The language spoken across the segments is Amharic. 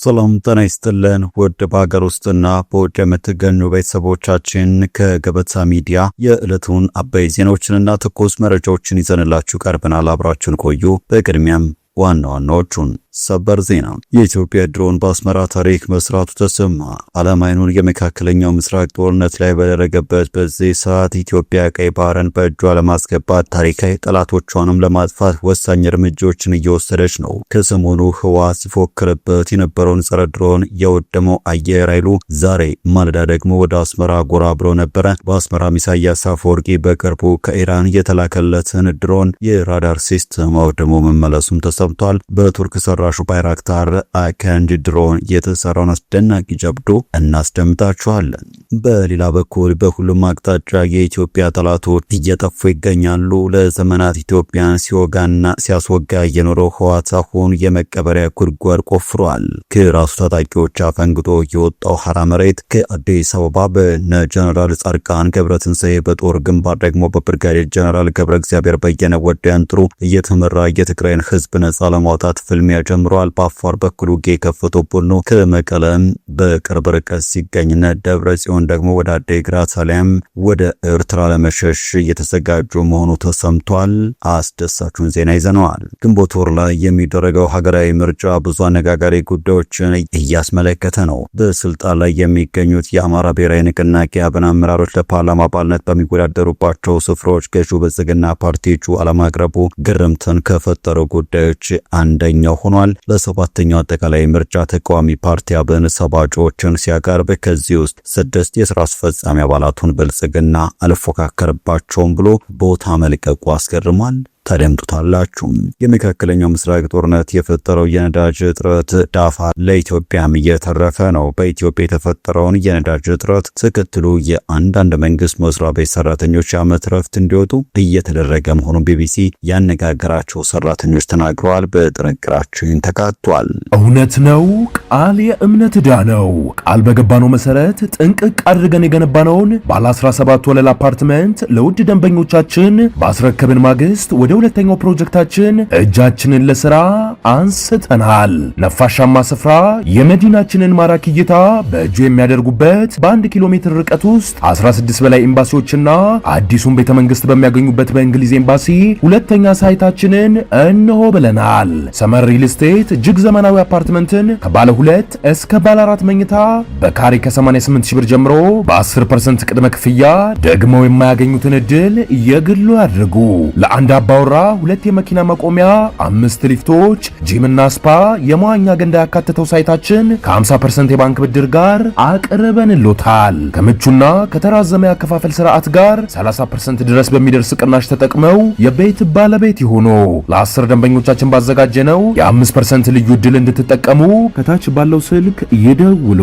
ሰላም ጤና ይስጥልን ውድ በሀገር ውስጥና በውጭ የምትገኙ ቤተሰቦቻችን ከገበታ ሚዲያ የዕለቱን አበይ ዜናዎችንና ትኩስ መረጃዎችን ይዘንላችሁ ቀርበናል። አብራችሁን ቆዩ። በቅድሚያም ዋና ዋናዎቹን ሰበር ዜና። የኢትዮጵያ ድሮን በአስመራ ታሪክ መስራቱ ተሰማ። ዓለም አይኑን የመካከለኛው ምስራቅ ጦርነት ላይ በደረገበት በዚህ ሰዓት ኢትዮጵያ ቀይ ባህርን በእጇ ለማስገባት ታሪካዊ ጠላቶቿንም ለማጥፋት ወሳኝ እርምጃዎችን እየወሰደች ነው። ከሰሞኑ ህወሓት ሲፎክርበት የነበረውን ጸረ ድሮን የወደመው አየር ኃይሉ ዛሬ ማለዳ ደግሞ ወደ አስመራ ጎራ ብሎ ነበረ። በአስመራም ኢሳያስ አፈወርቂ በቅርቡ ከኢራን የተላከለትን ድሮን የራዳር ሲስተም አውድሞ መመለሱም ተሰምቷል። በቱርክ ራሹ ባይራክታር አካንድ ድሮን የተሰራውን አስደናቂ ጀብዶ እናስደምጣችኋለን። በሌላ በኩል በሁሉም አቅጣጫ የኢትዮጵያ ጠላቶች እየጠፉ ይገኛሉ። ለዘመናት ኢትዮጵያን ሲወጋና ሲያስወጋ የኖረው ህወሓት አሁን የመቀበሪያ ጉድጓድ ቆፍሯል። ከራሱ ታጣቂዎች አፈንግጦ የወጣው ሐራ መሬት ከአዲስ አበባ በነ ጀነራል ጻድቃን ገብረትንሳኤ በጦር ግንባር ደግሞ በብርጋዴር ጀነራል ገብረ እግዚአብሔር በየነ ወዲያን ጥሩ እየተመራ የትግራይን ህዝብ ነጻ ለማውጣት ፍልሚያ ጀምሯል። በአፋር በኩል ውጊያ የከፈተው ነው። ከመቀለም በቅርብ ርቀት ሲገኝና ደብረ ጽዮን ደግሞ ወደ አዲግራት አሊያም ወደ ኤርትራ ለመሸሽ እየተዘጋጁ መሆኑ ተሰምቷል። አስደሳቹን ዜና ይዘነዋል። ግንቦት ወር ላይ የሚደረገው ሀገራዊ ምርጫ ብዙ አነጋጋሪ ጉዳዮችን እያስመለከተ ነው። በስልጣን ላይ የሚገኙት የአማራ ብሔራዊ ንቅናቄ አብን አመራሮች ለፓርላማ አባልነት በሚወዳደሩባቸው ስፍራዎች ገዢው ብልጽግና ፓርቲ እጩ አለማቅረቡ ግርምትን ከፈጠሩ ጉዳዮች አንደኛው ሆኗል። ለሰባተኛው አጠቃላይ ምርጫ ተቃዋሚ ፓርቲ አብን 70 እጩዎችን ሲያቀርብ ከዚህ ውስጥ 6 የሥራ አስፈጻሚ አባላቱን ብልጽግና አልፎካከርባቸውም ብሎ ቦታ መልቀቁ አስገርሟል። ታደምጡታላችሁ። የመካከለኛው ምስራቅ ጦርነት የፈጠረው የነዳጅ እጥረት ዳፋ ለኢትዮጵያም እየተረፈ ነው። በኢትዮጵያ የተፈጠረውን የነዳጅ እጥረት ተከትሎ የአንዳንድ መንግስት መስሪያ ቤት ሰራተኞች የዓመት ረፍት እንዲወጡ እየተደረገ መሆኑን ቢቢሲ ያነጋገራቸው ሰራተኞች ተናግረዋል። በጥንቅራችን ተካቷል። እውነት ነው። ቃል የእምነት ዕዳ ነው። ቃል በገባነው መሰረት ጥንቅቅ አድርገን የገነባነውን ባለ 17 ወለል አፓርትመንት ለውድ ደንበኞቻችን ባስረከብን ማግስት ወደ ሁለተኛው ፕሮጀክታችን እጃችንን ለሥራ አንስተናል። ነፋሻማ ስፍራ፣ የመዲናችንን ማራኪ እይታ በእጁ የሚያደርጉበት በ1 ኪሎ ሜትር ርቀት ውስጥ 16 በላይ ኤምባሲዎችና አዲሱን ቤተ መንግስት በሚያገኙበት በእንግሊዝ ኤምባሲ ሁለተኛ ሳይታችንን እነሆ ብለናል። ሰመር ሪል ስቴት እጅግ ዘመናዊ አፓርትመንትን ከባለ 2 እስከ ባለ 4 መኝታ በካሬ ከ88 ሺህ ብር ጀምሮ በ10% ቅድመ ክፍያ ደግመው የማያገኙትን እድል የግሉ ያድርጉ። ለአንድ አባወራ 2 የመኪና መቆሚያ፣ 5 ሊፍቶች፣ ጂምና ስፓ፣ የመዋኛ ገንዳ ያካተተው ሳይታችን ከ50% የባንክ ብድር ጋር አቅርበንሎታል። ከምቹና ከተራዘመ ያከፋፈል ስርዓት ጋር 30% ድረስ በሚደርስ ቅናሽ ተጠቅመው የቤት ባለቤት ይሁኑ። ለ10 ደንበኞቻችን ባዘጋጀነው የ5% ልዩ ዕድል እንድትጠቀሙ ከታች ባለው ስልክ ይደውሉ።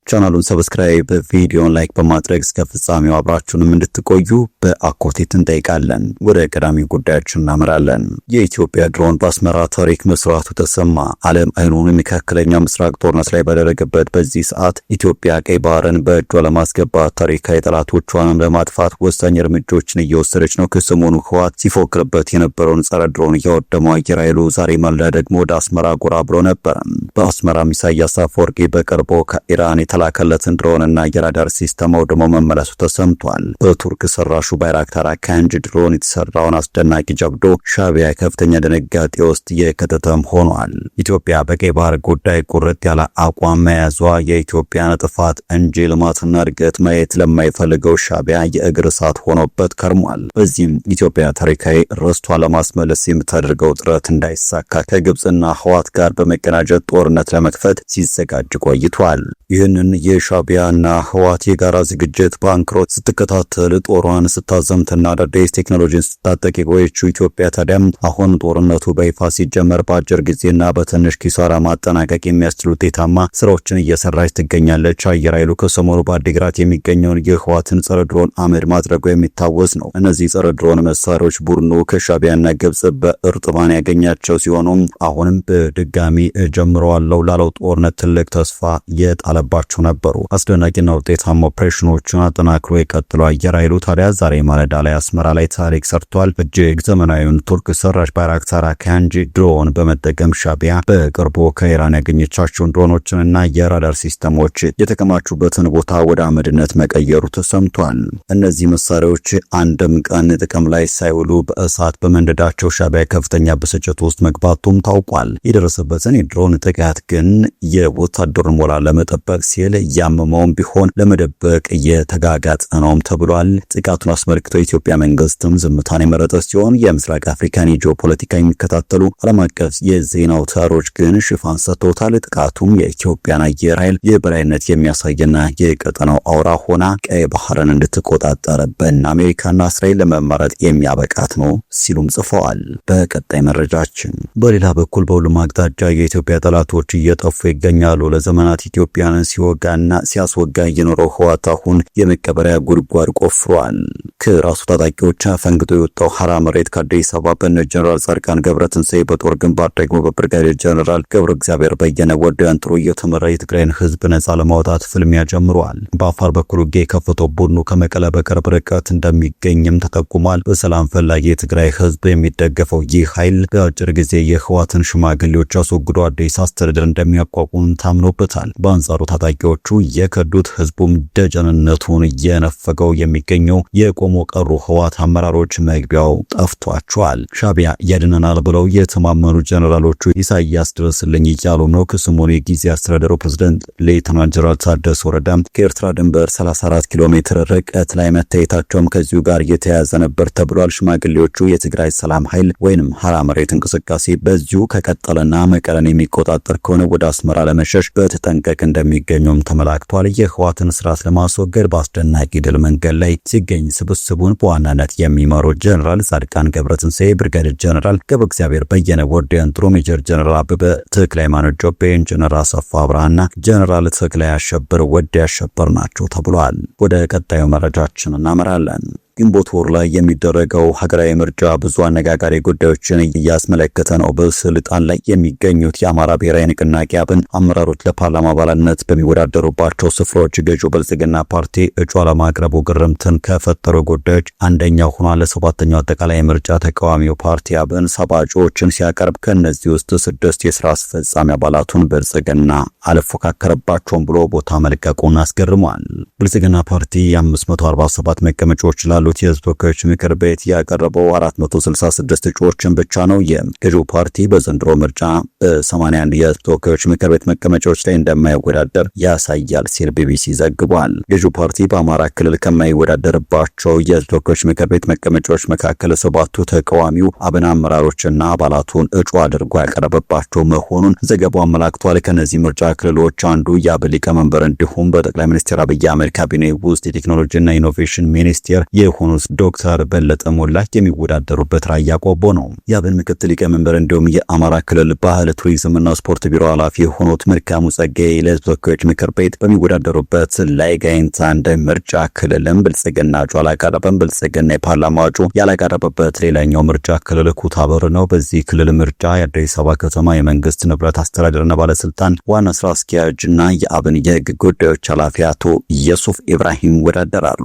ቻናሉን ሰብስክራይብ፣ ቪዲዮን ላይክ በማድረግ እስከ ፍጻሜው አብራችሁንም እንድትቆዩ በአክብሮት እንጠይቃለን። ወደ ቀዳሚ ጉዳያችን እናመራለን። የኢትዮጵያ ድሮን በአስመራ ታሪክ መስራቱ ተሰማ። ዓለም አይኑን የመካከለኛው ምስራቅ ጦርነት ላይ በደረገበት በዚህ ሰዓት ኢትዮጵያ ቀይ ባህርን በእጇ ለማስገባት ታሪካዊ ጠላቶቿንም ለማጥፋት ወሳኝ እርምጃዎችን እየወሰደች ነው። ከሰሞኑ ህወሓት ሲፎክርበት የነበረውን ጸረ ድሮን እያወደመው አየር ኃይሉ ዛሬ ማለዳ ደግሞ ወደ አስመራ ጎራ ብሎ ነበር። በአስመራም ኢሳያስ አፈወርቂ በቅርቡ ከኢራን የተላከለትን ድሮንና የራዳር ሲስተም አውድሞ መመለሱ ተሰምቷል። በቱርክ ሰራሹ ባይራክታር አካንድ ድሮን የተሰራውን አስደናቂ ጀብዶ ሻዕቢያ ከፍተኛ ድንጋጤ ውስጥ የከተተም ሆኗል። ኢትዮጵያ በቀይ ባህር ጉዳይ ቁርጥ ያለ አቋም መያዟ የኢትዮጵያን ጥፋት እንጂ ልማትና እድገት ማየት ለማይፈልገው ሻዕቢያ የእግር እሳት ሆኖበት ከርሟል። በዚህም ኢትዮጵያ ታሪካዊ ርስቷ ለማስመለስ የምታደርገው ጥረት እንዳይሳካ ከግብጽና ህወሓት ጋር በመቀናጀት ጦርነት ለመክፈት ሲዘጋጅ ቆይቷል። ይህንን የሻዕቢያና ህወሓት የጋራ ዝግጅት ባንክሮት ስትከታተል ጦሯን ስታዘምትና አዳዲስ ቴክኖሎጂን ስታጠቅ የቆየችው ኢትዮጵያ ታዲያም አሁን ጦርነቱ በይፋ ሲጀመር በአጭር ጊዜና በትንሽ ኪሳራ ማጠናቀቅ የሚያስችሉ ውጤታማ ስራዎችን እየሰራች ትገኛለች። አየር ኃይሉ ከሰሞኑ በአዲግራት የሚገኘውን የህወሓትን ጸረ ድሮን አመድ ማድረጉ የሚታወስ ነው። እነዚህ ጸረ ድሮን መሳሪያዎች ቡድኑ ከሻዕቢያና ግብጽ በእርጥባን ያገኛቸው ሲሆኑ አሁንም በድጋሚ ጀምረዋለው ላለው ጦርነት ትልቅ ተስፋ የጣለባቸው ያደረጋቸው ነበሩ። አስደናቂና ውጤታማ ኦፕሬሽኖችን አጠናክሮ የቀጥለው አየር ኃይሉ ታዲያ ዛሬ ማለዳ ላይ አስመራ ላይ ታሪክ ሰርቷል። እጅግ ዘመናዊውን ቱርክ ሰራሽ ባይራክታር አካንጂ ድሮን በመጠቀም ሻቢያ በቅርቡ ከኢራን ያገኘቻቸውን ድሮኖችንና የራዳር ሲስተሞች የተከማቹበትን ቦታ ወደ አመድነት መቀየሩ ተሰምቷል። እነዚህ መሳሪያዎች አንድም ቀን ጥቅም ላይ ሳይውሉ በእሳት በመንደዳቸው ሻቢያ ከፍተኛ ብስጭት ውስጥ መግባቱም ታውቋል። የደረሰበትን የድሮን ጥቃት ግን የወታደሩን ሞራል ለመጠበቅ ሲል ያመመውም ቢሆን ለመደበቅ የተጋጋጠ ነውም ተብሏል። ጥቃቱን አስመልክቶ የኢትዮጵያ መንግስትም ዝምታን የመረጠ ሲሆን የምስራቅ አፍሪካን ጂኦፖለቲካ የሚከታተሉ ዓለም አቀፍ የዜና አውታሮች ግን ሽፋን ሰጥተውታል። ጥቃቱም የኢትዮጵያን አየር ኃይል የበላይነት የሚያሳይና የቀጠናው አውራ ሆና ቀይ ባህርን እንድትቆጣጠር በእነ አሜሪካና እስራኤል ለመመረጥ የሚያበቃት ነው ሲሉም ጽፈዋል። በቀጣይ መረጃችን በሌላ በኩል በሁሉም አቅጣጫ የኢትዮጵያ ጠላቶች እየጠፉ ይገኛሉ። ለዘመናት ኢትዮጵያን ሲወጋና ሲያስወጋ የኖረው ህወሓት አሁን የመቀበሪያ ጉድጓድ ቆፍሯል። ከራሱ ታጣቂዎች ፈንግቶ የወጣው ሐራ መሬት ከአዲስ አበባ በነ ጀነራል ጻድቃን ገብረትንሳኤ በጦር ግንባር ደግሞ በብርጋዴር ጀነራል ገብረ እግዚአብሔር በየነ ወደ አንጥሮ እየተመራ የትግራይን ህዝብ ነጻ ለማውጣት ፍልሚያ ጀምሯል። በአፋር በኩል ውጊያ የከፈተው ቡድኑ ከመቀለ በቅርብ ርቀት እንደሚገኝም ተጠቁሟል። በሰላም ፈላጊ የትግራይ ህዝብ የሚደገፈው ይህ ኃይል በአጭር ጊዜ የህወሓትን ሽማግሌዎች አስወግዶ አዲስ አስተዳደር እንደሚያቋቁም ታምኖበታል። በአንጻሩ ታጣቂዎቹ የከዱት ህዝቡም ደጀንነቱን እየነፈገው የሚገኘው የቆሞ ቀሩ ህወሓት አመራሮች መግቢያው ጠፍቷቸዋል። ሻቢያ ያድነናል ብለው የተማመኑ ጀነራሎቹ ኢሳያስ ድረስልኝ እያሉ ነው። ከሰሞኑ የጊዜ አስተዳደሩ ፕሬዝዳንት ሌተናንት ጀነራል ታደሰ ወረደ ከኤርትራ ድንበር 34 ኪሎ ሜትር ርቀት ላይ መታየታቸውም ከዚሁ ጋር የተያያዘ ነበር ተብሏል። ሽማግሌዎቹ የትግራይ ሰላም ኃይል ወይንም ሐራ መሬት እንቅስቃሴ በዚሁ ከቀጠለና መቀለን የሚቆጣጠር ከሆነ ወደ አስመራ ለመሸሽ በተጠንቀቅ እንደሚገኙም ተመላክቷል። የህወሓትን ስርዓት ለማስወገድ በአስደናቂ ድል መንገድ ላይ ሲገኝ ስብስቡን በዋናነት የሚመሩ ጀነራል ጻድቃን ገብረትንሳኤ፣ ብርጋዴር ጀነራል ገብረ እግዚአብሔር በየነ ወደ አንጥሮ፣ ሜጀር ጀነራል አበበ ተክለ ሃይማኖት ጆቤ፣ ኢንጂነር አሰፋ አብርሃና ጀነራል ተክለ አሸብር ወደ አሸብር ናቸው ተብሏል። ወደ ቀጣዩ መረጃችን እናመራለን። ግንቦት ወር ላይ የሚደረገው ሀገራዊ ምርጫ ብዙ አነጋጋሪ ጉዳዮችን እያስመለከተ ነው። በስልጣን ላይ የሚገኙት የአማራ ብሔራዊ ንቅናቄ አብን አመራሮች ለፓርላማ አባልነት በሚወዳደሩባቸው ስፍራዎች ገዢው ብልጽግና ፓርቲ እጩ አለማቅረቡ ግርምትን ከፈጠሩ ጉዳዮች አንደኛው ሆኗል። ለሰባተኛው አጠቃላይ ምርጫ ተቃዋሚው ፓርቲ አብን 70 እጩዎችን ሲያቀርብ ከእነዚህ ውስጥ 6 የስራ አስፈጻሚ አባላቱን ብልጽግና አልፎካከረባቸውም ብሎ ቦታ መልቀቁን አስገርሟል። ብልጽግና ፓርቲ 547 መቀመጫዎች ሉት የህዝብ ተወካዮች ምክር ቤት ያቀረበው 466 እጩዎችን ብቻ ነው። የገዢው ፓርቲ በዘንድሮ ምርጫ በ81 የህዝብ ተወካዮች ምክር ቤት መቀመጫዎች ላይ እንደማይወዳደር ያሳያል ሲል ቢቢሲ ዘግቧል። ገዢው ፓርቲ በአማራ ክልል ከማይወዳደርባቸው የህዝብ ተወካዮች ምክር ቤት መቀመጫዎች መካከል 7ቱ ተቃዋሚው አብን አመራሮችና አባላቱን እጩ አድርጎ ያቀረበባቸው መሆኑን ዘገባው አመላክቷል። ከነዚህ ምርጫ ክልሎች አንዱ የአብን ሊቀመንበር እንዲሁም በጠቅላይ ሚኒስትር አብይ አህመድ ካቢኔ ውስጥ የቴክኖሎጂና ኢኖቬሽን ሚኒስቴር የሆኑት ዶክተር በለጠ ሞላ የሚወዳደሩበት ራያ ቆቦ ነው። የአብን ምክትል ሊቀመንበር እንዲሁም የአማራ ክልል ባህል ቱሪዝምና ስፖርት ቢሮ ኃላፊ የሆኑት መልካሙ ጸጋዬ ለህዝብ ተወካዮች ምክር ቤት በሚወዳደሩበት ላይ ጋይንት አንድ ምርጫ ክልልም ብልጽግና እጩ አላቀረበም። ብልጽግና የፓርላማ እጩ ያላቀረበበት ሌላኛው ምርጫ ክልል ኩታበር ነው። በዚህ ክልል ምርጫ የአዲስ አበባ ከተማ የመንግስት ንብረት አስተዳደርና ባለስልጣን ዋና ስራ አስኪያጅና የአብን የህግ ጉዳዮች ኃላፊ አቶ የሱፍ ኢብራሂም ይወዳደራሉ።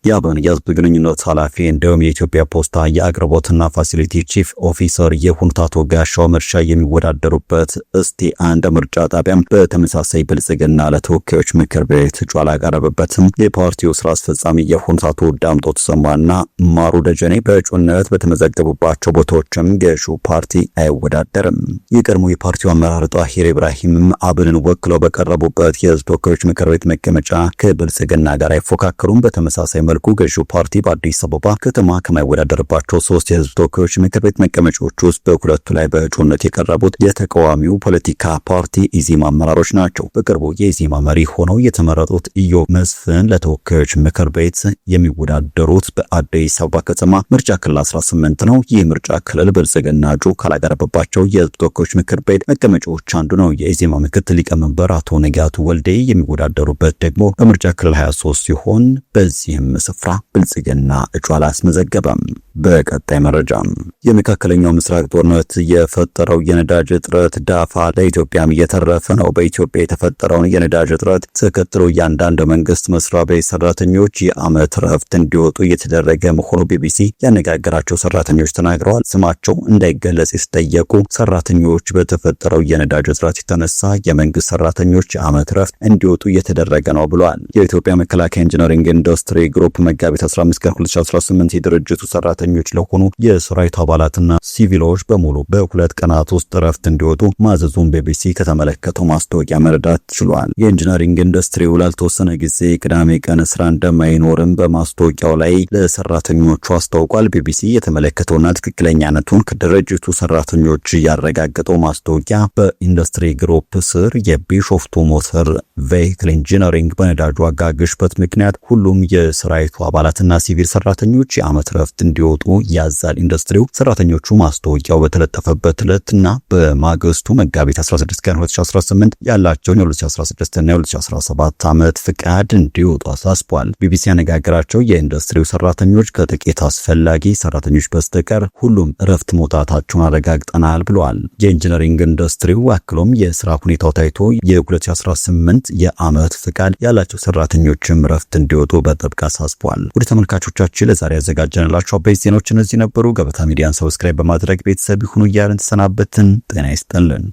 የአብን የህዝብ ግንኙነት ኃላፊ እንዲሁም የኢትዮጵያ ፖስታ የአቅርቦትና ፋሲሊቲ ቺፍ ኦፊሰር የሆኑት አቶ ጋሻው መርሻ የሚወዳደሩበት እስቲ አንድ ምርጫ ጣቢያም በተመሳሳይ ብልጽግና ለተወካዮች ምክር ቤት እጩ አላቀረበበትም። የፓርቲው ስራ አስፈጻሚ የሆኑት አቶ ዳምጦ ተሰማና ማሩ ደጀኔ በእጩነት በተመዘገቡባቸው ቦታዎችም ገዢው ፓርቲ አይወዳደርም። የቀድሞ የፓርቲው አመራር ጣሂር ኢብራሂምም አብንን ወክለው በቀረቡበት የህዝብ ተወካዮች ምክር ቤት መቀመጫ ከብልጽግና ጋር አይፎካከሩም። በተመሳሳይ መልኩ ገዢው ፓርቲ በአዲስ አበባ ከተማ ከማይወዳደርባቸው 3 የህዝብ ተወካዮች ምክር ቤት መቀመጫዎች ውስጥ በሁለቱ ላይ በእጩነት የቀረቡት የተቃዋሚው ፖለቲካ ፓርቲ ኢዜማ አመራሮች ናቸው። በቅርቡ የኢዜማ መሪ ሆነው የተመረጡት ኢዮብ መስፍን ለተወካዮች ምክር ቤት የሚወዳደሩት በአዲስ አበባ ከተማ ምርጫ ክልል 18 ነው። ይህ ምርጫ ክልል ብልጽግና እጩ ካላቀረበባቸው የህዝብ ተወካዮች ምክር ቤት መቀመጫዎች አንዱ ነው። የኢዜማ ምክትል ሊቀመንበር አቶ ነጋቱ ወልዴ የሚወዳደሩበት ደግሞ በምርጫ ክልል 23 ሲሆን በዚህም ስፍራ ብልጽግና እጩ አላስመዘገበም። በቀጣይ መረጃም የመካከለኛው ምስራቅ ጦርነት የፈጠረው የነዳጅ እጥረት ዳፋ ለኢትዮጵያም እየተረፈ ነው። በኢትዮጵያ የተፈጠረውን የነዳጅ እጥረት ተከትሎ እያንዳንዱ መንግስት መስሪያ ቤት ሰራተኞች የዓመት ረፍት እንዲወጡ እየተደረገ መሆኑ ቢቢሲ ያነጋገራቸው ሰራተኞች ተናግረዋል። ስማቸው እንዳይገለጽ የተጠየቁ ሰራተኞች በተፈጠረው የነዳጅ እጥረት የተነሳ የመንግስት ሰራተኞች የዓመት ረፍት እንዲወጡ እየተደረገ ነው ብለዋል። የኢትዮጵያ መከላከያ ኢንጂነሪንግ ኢንዱስትሪ ግሩፕ መጋቢት 15 ቀን 2018 የድርጅቱ ሰራተኞች ለሆኑ የሰራዊት አባላትና ሲቪሎች በሙሉ በሁለት ቀናት ውስጥ ረፍት እንዲወጡ ማዘዙን ቢቢሲ ከተመለከተው ማስታወቂያ መረዳት ችሏል። የኢንጂነሪንግ ኢንዱስትሪው ላልተወሰነ ጊዜ ቅዳሜ ቀን ስራ እንደማይኖርም በማስታወቂያው ላይ ለሰራተኞቹ አስታውቋል። ቢቢሲ የተመለከተውና ትክክለኛነቱን ከድርጅቱ ሰራተኞች ያረጋገጠው ማስታወቂያ በኢንዱስትሪ ግሩፕ ስር የቢሾፍቱ ሞተር ቬሂክል ኢንጂነሪንግ በነዳጅ ዋጋ ግሽበት ምክንያት ሁሉም የሰራዊቱ አባላትና ሲቪል ሰራተኞች የዓመት ረፍት እንዲወጡ ያዛል። ኢንዱስትሪው ሰራተኞቹ ማስታወቂያው በተለጠፈበት ዕለትና በማግስቱ መጋቢት 16 ቀን 2018 ያላቸውን የ2016 እና የ2017 ዓመት ፍቃድ እንዲወጡ አሳስቧል። ቢቢሲ ያነጋገራቸው የኢንዱስትሪው ሰራተኞች ከጥቂት አስፈላጊ ሰራተኞች በስተቀር ሁሉም ረፍት መውጣታቸውን አረጋግጠናል ብለዋል። የኢንጂነሪንግ ኢንዱስትሪው አክሎም የስራ ሁኔታው ታይቶ የ2018 የዓመት ፍቃድ ያላቸው ሰራተኞችም ረፍት እንዲወጡ በጥብቅ አሳስቧል። ወደ ተመልካቾቻችን ለዛሬ ያዘጋጀንላችሁ አበይት ዜናዎች እነዚህ ነበሩ። ገበታ ሚዲያን ሰብስክራይብ በማድረግ ቤተሰብ ይሁኑ እያልን ተሰናበትን። ጤና ይስጥልን።